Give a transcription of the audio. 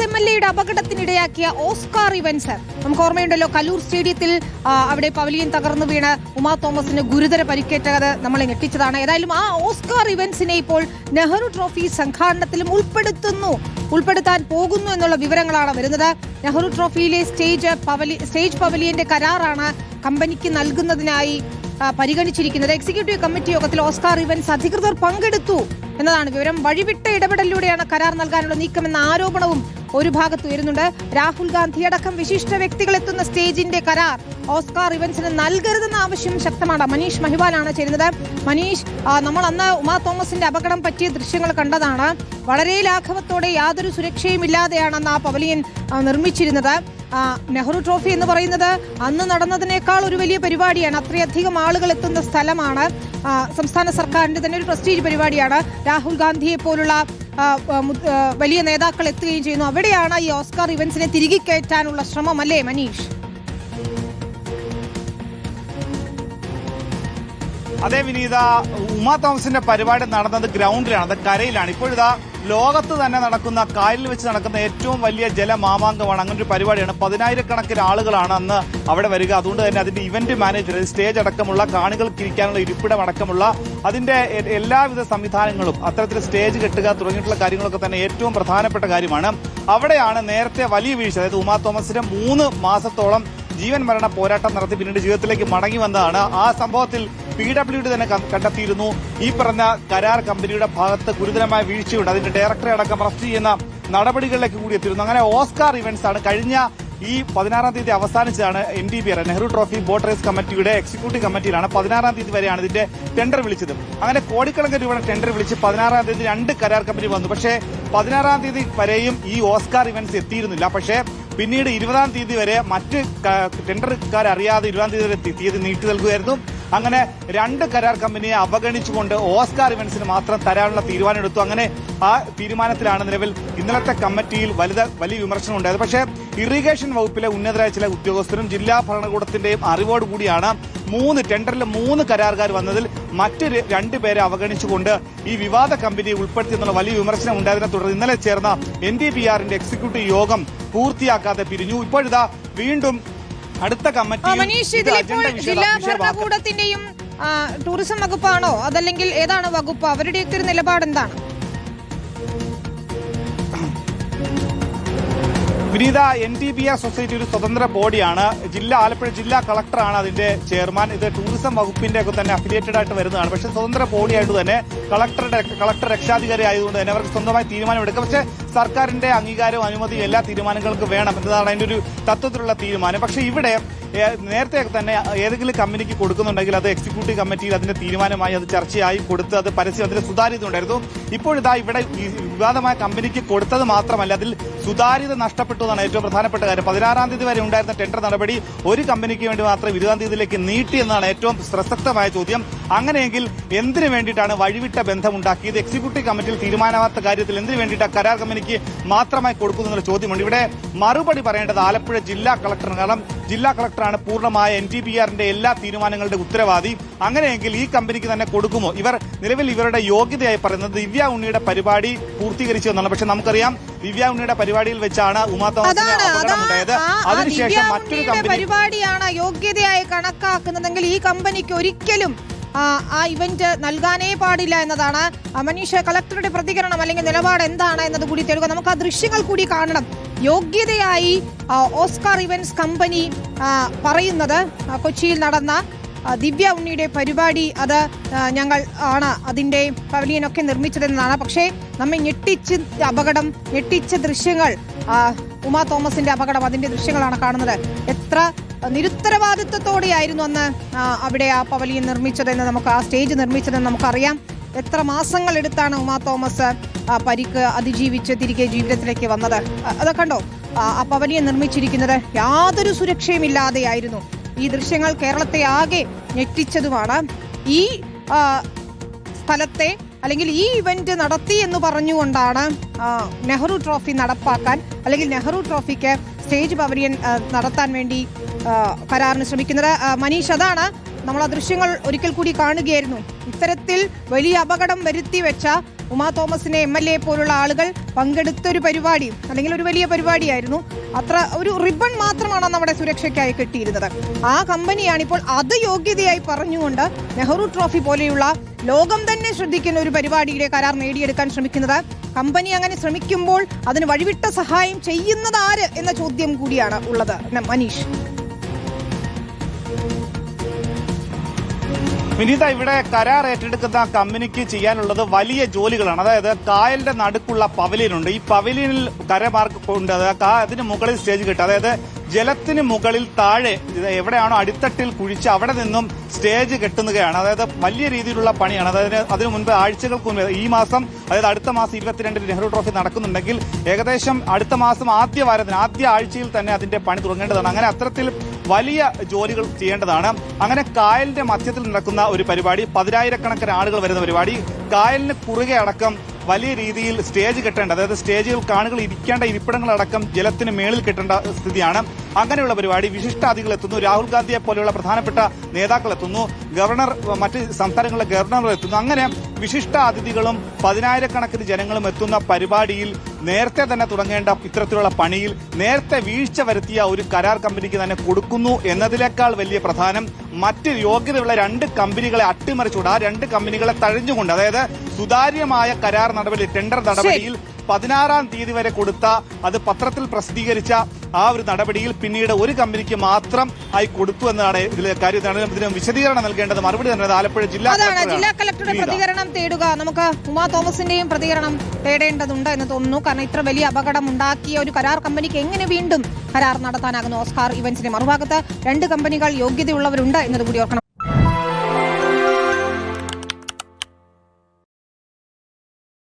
MLA അപകടത്തിനിടയാക്കിയ Oscar events നമുക്ക് ഓർമ്മയുണ്ടല്ലോ. കല്ലൂർ സ്റ്റേഡിയത്തിൽ അവിടെ പവലിയൻ തകർന്നു വീണ് ഉമാ തോമസിന് ഗുരുതര പരിക്കേറ്റത് നമ്മളെ ഞെട്ടിച്ചതാണ്. ഏതായാലും ആ ഓസ്കാർ ഇവന്റ്സിനെ ഇപ്പോൾ നെഹ്റു ട്രോഫി സംഘാടനത്തിലും ഉൾപ്പെടുത്താൻ പോകുന്നു എന്നുള്ള വിവരങ്ങളാണ് വരുന്നത്. നെഹ്റു ട്രോഫിയിലെ സ്റ്റേജ് പവലിയന്റെ കരാറാണ് കമ്പനിക്ക് നൽകുന്നതിനായി പരിഗണിച്ചിരിക്കുന്നത്. എക്സിക്യൂട്ടീവ് കമ്മിറ്റി യോഗത്തിൽ ഓസ്കാർ ഇവന്റ്സ് അധികൃതർ പങ്കെടുത്തു എന്നതാണ് വിവരം. വഴിവിട്ട ഇടപെടലിലൂടെയാണ് കരാർ നൽകാനുള്ള നീക്കമെന്ന ആരോപണവും ഒരു ഭാഗത്ത് ഉയരുന്നുണ്ട്. രാഹുൽ ഗാന്ധി അടക്കം വിശിഷ്ട വ്യക്തികൾ എത്തുന്ന സ്റ്റേജിന്റെ കരാർ ഓസ്കാർ ഇവന്റ്സിന് നൽകരുതെന്ന ആവശ്യം ശക്തമാണ്. മനീഷ് മഹിവാലാണ് ചേരുന്നത്. മനീഷ്, നമ്മൾ അന്ന് ഉമാ തോമസിന്റെ അപകടം പറ്റിയ ദൃശ്യങ്ങൾ കണ്ടതാണ്. വളരെ ലാഘവത്തോടെ യാതൊരു സുരക്ഷയും ഇല്ലാതെയാണ് ആ പവലിയൻ നിർമ്മിച്ചിരുന്നത്. നെഹ്റു ട്രോഫി എന്ന് പറയുന്നത് അന്ന് നടന്നതിനേക്കാൾ ഒരു വലിയ പരിപാടിയാണ്. അത്രയധികം ആളുകൾ എത്തുന്ന സ്ഥലമാണ്. സംസ്ഥാന സർക്കാരിന്റെ തന്നെ ഒരു പ്രസ്റ്റീജ് പരിപാടിയാണ്. രാഹുൽ ഗാന്ധിയെ പോലുള്ള വലിയ നേതാക്കൾ എത്തുകയും ചെയ്യുന്നു. അവിടെയാണ് ഈ ഓസ്കാർ ഇവന്റ്സിനെ തിരികെ കയറ്റാനുള്ള ശ്രമം, അല്ലേ മനീഷ്? അതെ വിനീത, ഉമാ തോമസിന്റെ പരിപാടി നടന്നത് ഗ്രൗണ്ടിലാണ്, അത് കരയിലാണ്. ഇപ്പോഴിതാ ലോകത്ത് തന്നെ നടക്കുന്ന, കായലിൽ വെച്ച് നടക്കുന്ന ഏറ്റവും വലിയ ജലമാമാങ്കമാണ്. അങ്ങനെ ഒരു പരിപാടിയാണ്. 10,000-കണക്കിന് ആളുകളാണ് അന്ന് അവിടെ വരിക. അതുകൊണ്ട് തന്നെ അതിന്റെ ഇവന്റ് മാനേജർ, സ്റ്റേജ് അടക്കമുള്ള, കാണികൾക്ക് ഇരിക്കാനുള്ള ഇരിപ്പിടം അടക്കമുള്ള അതിന്റെ എല്ലാവിധ സംവിധാനങ്ങളും, അത്തരത്തിൽ സ്റ്റേജ് കെട്ടുക തുടങ്ങിയിട്ടുള്ള കാര്യങ്ങളൊക്കെ തന്നെ ഏറ്റവും പ്രധാനപ്പെട്ട കാര്യമാണ്. അവിടെയാണ് നേരത്തെ വലിയ വീഴ്ച, അതായത് ഉമാ തോമസിന്റെ 3 മാസത്തോളം ജീവൻ മരണ പോരാട്ടം നടത്തി പിന്നീട് ജീവിതത്തിലേക്ക് മടങ്ങി വന്നതാണ്. ആ സംഭവത്തിൽ PWD തന്നെ കണ്ടെത്തിയിരുന്നു ഈ പറഞ്ഞ കരാർ കമ്പനിയുടെ ഭാഗത്ത് ഗുരുതരമായ വീഴ്ചയുണ്ട്. അതിന്റെ ഡയറക്ടറെ അടക്കം അറസ്റ്റ് ചെയ്യുന്ന നടപടികളിലേക്ക് കൂടി എത്തിയിരുന്നു. അങ്ങനെ ഓസ്കാർ ഇവന്റ്സ് ആണ് കഴിഞ്ഞ ഈ 16-ാം തീയതി അവസാനിച്ചതാണ് NTPR, Nehru trophy boat race കമ്മിറ്റിയുടെ എക്സിക്യൂട്ടീവ് കമ്മിറ്റിയിലാണ് 16-ാം തീയതി വരെയാണ് ഇതിന്റെ ടെൻഡർ വിളിച്ചത്. അങ്ങനെ കോടിക്കണക്കിന് രൂപയുടെ ടെൻഡർ വിളിച്ച് 16-ാം തീയതി 2 കരാർ കമ്പനി വന്നു. പക്ഷേ 16-ാം തീയതി വരെയും ഈ ഓസ്കാർ ഇവന്റ്സ് എത്തിയിരുന്നില്ല. പക്ഷേ പിന്നീട് 20-ാം തീയതി വരെ മറ്റ് ടെൻഡർക്കാരറിയാതെ 20-ാം തീയതി വരെ തീയതി നീട്ടി നൽകുകയായിരുന്നു. അങ്ങനെ 2 കരാർ കമ്പനിയെ അവഗണിച്ചുകൊണ്ട് ഓസ്കാർ ഇവന്റ്സിന് മാത്രം തരാനുള്ള തീരുമാനമെടുത്തു. അങ്ങനെ ആ തീരുമാനത്തിലാണ് നിലവിൽ ഇന്നലത്തെ കമ്മിറ്റിയിൽ വലിയ വിമർശനം ഉണ്ടായത്. പക്ഷേ ഇറിഗേഷൻ വകുപ്പിലെ ഉന്നതരായ ചില ഉദ്യോഗസ്ഥരും ജില്ലാ ഭരണകൂടത്തിന്റെയും അറിവോടുകൂടിയാണ് ടെൻഡറിൽ 3 കരാറുകാർ വന്നതിൽ മറ്റ് 2 പേരെ അവഗണിച്ചുകൊണ്ട് ഈ വിവാദ കമ്പനിയെ ഉൾപ്പെടുത്തിയെന്നുള്ള വലിയ വിമർശനം ഉണ്ടായതിനെ തുടർന്ന് ഇന്നലെ ചേർന്ന NTPRന്റെ എക്സിക്യൂട്ടീവ് യോഗം പൂർത്തിയാക്കാതെ പിരിഞ്ഞു. ഇപ്പോഴിതാ വീണ്ടും അടുത്ത കമ്മിറ്റി ജില്ലാ ഭരണകൂടത്തിന്റെയും ടൂറിസം വകുപ്പാണോ അതല്ലെങ്കിൽ ഏതാണ് വകുപ്പ്? അവരുടെയൊക്കെ ഒരു നിലപാട് എന്താണ്? വിനീത, NTPR സൊസൈറ്റി ഒരു സ്വതന്ത്ര ബോഡിയാണ്. ആലപ്പുഴ ജില്ലാ കളക്ടറാണ് അതിന്റെ ചെയർമാൻ. ഇത് ടൂറിസം വകുപ്പിന്റെ ഒക്കെ തന്നെ അഫിലിയേറ്റഡ് ആയിട്ട് വരുന്നതാണ്. പക്ഷേ സ്വതന്ത്ര ബോഡിയായിട്ട് തന്നെ കളക്ടർ രക്ഷാധികാരി ആയതുകൊണ്ട് തന്നെ അവർക്ക് സ്വന്തമായി തീരുമാനമെടുക്കാം. പക്ഷേ സർക്കാരിന്റെ അംഗീകാരവും അനുമതിയും എല്ലാ തീരുമാനങ്ങൾക്കും വേണം എന്നതാണ് അതിന്റെ ഒരു തത്വത്തിലുള്ള തീരുമാനം. പക്ഷേ ഇവിടെ നേരത്തെ തന്നെ ഏതെങ്കിലും കമ്പനിക്ക് കൊടുക്കുന്നുണ്ടെങ്കിൽ അത് എക്സിക്യൂട്ടീവ് കമ്മിറ്റിയിൽ അതിന്റെ തീരുമാനമായി അത് ചർച്ചയായി കൊടുത്ത് അത് പരസ്യം അതിന്റെ സുതാര്യത ഉണ്ടായിരുന്നു. ഇപ്പോഴിതാ ഇവിടെ വിവാദമായ കമ്പനിക്ക് കൊടുത്തത് മാത്രമല്ല, അതിൽ സുതാര്യത നഷ്ടപ്പെട്ടു എന്നാണ് ഏറ്റവും പ്രധാനപ്പെട്ട കാര്യം. 16-ാം തീയതി വരെ ഉണ്ടായിരുന്ന ടെൻഡർ നടപടി ഒരു കമ്പനിക്ക് വേണ്ടി മാത്രം 20-ാം തീയതിയിലേക്ക് നീട്ടി എന്നാണ് ഏറ്റവും പ്രസക്തമായ ചോദ്യം. അങ്ങനെയെങ്കിൽ എന്തിനു വേണ്ടിയിട്ടാണ് വഴിവിട്ട ബന്ധമുണ്ടാക്കിയത്? എക്സിക്യൂട്ടീവ് കമ്മിറ്റിയിൽ തീരുമാനമാകാത്ത കാര്യത്തിൽ എന്തിനു വേണ്ടിയിട്ടാണ് കരാർ കമ്പനിക്ക് മാത്രമായി കൊടുക്കുന്നതെന്നുള്ള ചോദ്യമുണ്ട്. ഇവിടെ മറുപടി പറയേണ്ടത് ആലപ്പുഴ ജില്ലാ കളക്ടറാണ്. കാരണം ജില്ലാ കളക്ടറാണ് പൂർണ്ണമായ NTPRന്റെ എല്ലാ തീരുമാനങ്ങളുടെ ഉത്തരവാദി. അങ്ങനെയെങ്കിൽ ഈ കമ്പനിക്ക് തന്നെ കൊടുക്കുമോ? നിലവിൽ ഇവരുടെ യോഗ്യതയായി പറയുന്നത് ദിവ്യ ഉണ്ണിയുടെ പരിപാടി പൂർത്തീകരിച്ചു എന്നാണ്. പക്ഷെ നമുക്കറിയാം ദിവ്യ ഉണ്ണിയുടെ പരിപാടിയിൽ വെച്ചാണ് ഉമാ തോമസിന് അപകടമുണ്ടായത്. അതിനുശേഷം മറ്റൊരു പരിപാടിയാണ് യോഗ്യതയായി കണക്കാക്കുന്നതെങ്കിൽ ഈ കമ്പനിക്ക് ഒരിക്കലും ആ ഇവന്റ് നൽകാനേ പാടില്ല എന്നതാണ് മനീഷ് കളക്ടറുടെ പ്രതികരണം അല്ലെങ്കിൽ നിലപാട് എന്താണ് എന്നത് കൂടി തരുക. നമുക്ക് ആ ദൃശ്യങ്ങൾ കൂടി കാണണം. യോഗ്യതയായി ഓസ്കാർ ഇവന്റ്സ് കമ്പനി പറയുന്നത് കൊച്ചിയിൽ നടന്ന ദിവ്യ ഉണ്ണിയുടെ പരിപാടി അത് ഞങ്ങൾ ആണ് അതിന്റെ പവലിയനൊക്കെ നിർമ്മിച്ചതെന്നാണ്. പക്ഷേ നമ്മെ ഞെട്ടിച്ച ദൃശ്യങ്ങൾ, ഉമാ തോമസിന്റെ അപകടം, അതിന്റെ ദൃശ്യങ്ങളാണ് കാണുന്നത്. എത്ര നിരുത്തരവാദിത്വത്തോടെയായിരുന്നു അന്ന് അവിടെ ആ പവലിയൻ നിർമ്മിച്ചതെന്ന് ആ സ്റ്റേജ് നിർമ്മിച്ചതെന്ന് നമുക്കറിയാം. എത്ര മാസങ്ങൾ എടുത്താണ് ഉമാ തോമസ് പരിക്ക് അതിജീവിച്ച് തിരികെ ജീവിതത്തിലേക്ക് വന്നത്. അത് കണ്ടോ, ആ പവലിയൻ നിർമ്മിച്ചിരിക്കുന്നത് യാതൊരു സുരക്ഷയും ഇല്ലാതെയായിരുന്നു. ഈ ദൃശ്യങ്ങൾ കേരളത്തെ ആകെ ഞെട്ടിച്ചതുമാണ്. ഈ സ്ഥലത്തെ അല്ലെങ്കിൽ ഈ ഇവന്റ് നടത്തി എന്ന് പറഞ്ഞുകൊണ്ടാണ് നെഹ്റു ട്രോഫി നടപ്പാക്കാൻ അല്ലെങ്കിൽ നെഹ്റു ട്രോഫിക്ക് സ്റ്റേജ് പവലിയൻ നടത്താൻ വേണ്ടി കരാറിന് ശ്രമിക്കുന്നത്. മനീഷ്, അതാണ് നമ്മൾ ആ ദൃശ്യങ്ങൾ ഒരിക്കൽ കൂടി കാണുകയായിരുന്നു. ഇത്തരത്തിൽ വലിയ അപകടം വരുത്തി വെച്ച ഉമാ തോമസിനെ MLA പോലുള്ള ആളുകൾ പങ്കെടുത്തൊരു പരിപാടി, അല്ലെങ്കിൽ ഒരു വലിയ പരിപാടിയായിരുന്നു. അത്ര ഒരു റിബൺ മാത്രമാണ് നമ്മുടെ സുരക്ഷയ്ക്കായി കിട്ടിയിരുന്നത്. ആ കമ്പനിയാണ് ഇപ്പോൾ അത് യോഗ്യതയായി പറഞ്ഞുകൊണ്ട് നെഹ്റു ട്രോഫി പോലെയുള്ള ലോകം തന്നെ ശ്രദ്ധിക്കുന്ന ഒരു പരിപാടിയുടെ കരാർ നേടിയെടുക്കാൻ ശ്രമിക്കുന്നത്. കമ്പനി അങ്ങനെ ശ്രമിക്കുമ്പോൾ അതിന് വഴിവിട്ട സഹായം ചെയ്യുന്നത് ആര് എന്ന ചോദ്യം കൂടിയാണ് ഉള്ളത്. മനീഷ്, വിനീത, ഇവിടെ കരാർ ഏറ്റെടുക്കുന്ന കമ്പനിക്ക് ചെയ്യാനുള്ളത് വലിയ ജോലികളാണ്. അതായത് കായലിന്റെ നടുക്കുള്ള പവലിയനുണ്ട്. ഈ പവലിയനിൽ കരമാർക്ക് ഉണ്ട്. അതിന് മുകളിൽ സ്റ്റേജ് കിട്ടും. അതായത് ജലത്തിന് മുകളിൽ താഴെ എവിടെയാണോ അടിത്തട്ടിൽ കുഴിച്ച് അവിടെ നിന്നും സ്റ്റേജ് കെട്ടുന്നതാണ്. അതായത് വലിയ രീതിയിലുള്ള പണിയാണ്. അതായത് അതിനു മുൻപ് ആഴ്ചകൾക്ക് മുൻപ് ഈ മാസം, അതായത് അടുത്ത മാസം 22 നെഹ്റു ട്രോഫി നടക്കുന്നുണ്ടെങ്കിൽ ഏകദേശം അടുത്ത മാസം ആദ്യ ആഴ്ചയിൽ തന്നെ അതിന്റെ പണി തുടങ്ങേണ്ടതാണ്. അങ്ങനെ അത്തരത്തിൽ വലിയ ജോലികൾ ചെയ്യേണ്ടതാണ്. അങ്ങനെ കായലിന്റെ മധ്യത്തിൽ നടക്കുന്ന ഒരു പരിപാടി, 10,000-കണക്കിന് ആളുകൾ വരുന്ന പരിപാടി, കായലിന് കുറുകെ അടക്കം വലിയ രീതിയിൽ സ്റ്റേജ് കെട്ടേണ്ട, അതായത് സ്റ്റേജിൽ കാണികൾ ഇരിക്കേണ്ട ഇരിപ്പിടങ്ങളടക്കം ജലത്തിന് മേളിൽ കെട്ടേണ്ട സ്ഥിതിയാണ്. അങ്ങനെയുള്ള പരിപാടി, വിശിഷ്ടാതിഥികൾ എത്തുന്നു, രാഹുൽ ഗാന്ധിയെ പോലെയുള്ള പ്രധാനപ്പെട്ട നേതാക്കൾ എത്തുന്നു, ഗവർണർ, മറ്റ് സംസ്ഥാനങ്ങളിലെ ഗവർണർ എത്തുന്നു. അങ്ങനെ വിശിഷ്ട അതിഥികളും 10,000-കണക്കിന് ജനങ്ങളും എത്തുന്ന പരിപാടിയിൽ നേരത്തെ തന്നെ തുടങ്ങേണ്ട ഇത്തരത്തിലുള്ള പണിയിൽ നേരത്തെ വീഴ്ച വരുത്തിയ ഒരു കരാർ കമ്പനിക്ക് തന്നെ കൊടുക്കുന്നു എന്നതിനേക്കാൾ വലിയ പ്രധാനം മറ്റ് യോഗ്യതയുള്ള 2 കമ്പനികളെ അട്ടിമറിച്ചുകൊണ്ട് ആ 2 കമ്പനികളെ തഴഞ്ഞുകൊണ്ട്, അതായത് സുതാര്യമായ കരാർ നടപടി, ടെൻഡർ നടപടിയിൽ 16-ാം തീയതി വരെ കൊടുത്ത, അത് പത്രത്തിൽ പ്രസിദ്ധീകരിച്ച ആ ഒരു നടപടിയിൽ പിന്നീട് ഒരു കമ്പനിക്ക് മാത്രം ആയി കൊടുത്തു എന്നതാണ് ഇതിലെ കാര്യം. ഇതിന് വിശദീകരണം നൽകേണ്ടത്, മറുപടി നൽകേണ്ടത് ആലപ്പുഴ ജില്ലാ കളക്ടറുടെ പ്രതികരണം തേടുക. നമുക്ക് ഉമാ തോമസിന്റെയും പ്രതികരണം തേടേണ്ടതുണ്ട് എന്ന് തോന്നുന്നു. കാരണം ഇത്ര വലിയ അപകടം ഉണ്ടാക്കിയ ഒരു കരാർ കമ്പനിക്ക് എങ്ങനെ വീണ്ടും കരാർ നടത്താനാകുന്നു? ഓസ്കാർ ഇവന്റ്സിന്റെ മറുഭാഗത്ത് 2 കമ്പനികൾ യോഗ്യതയുള്ളവരുണ്ട് എന്നതുകൂടി ഓർക്കണം.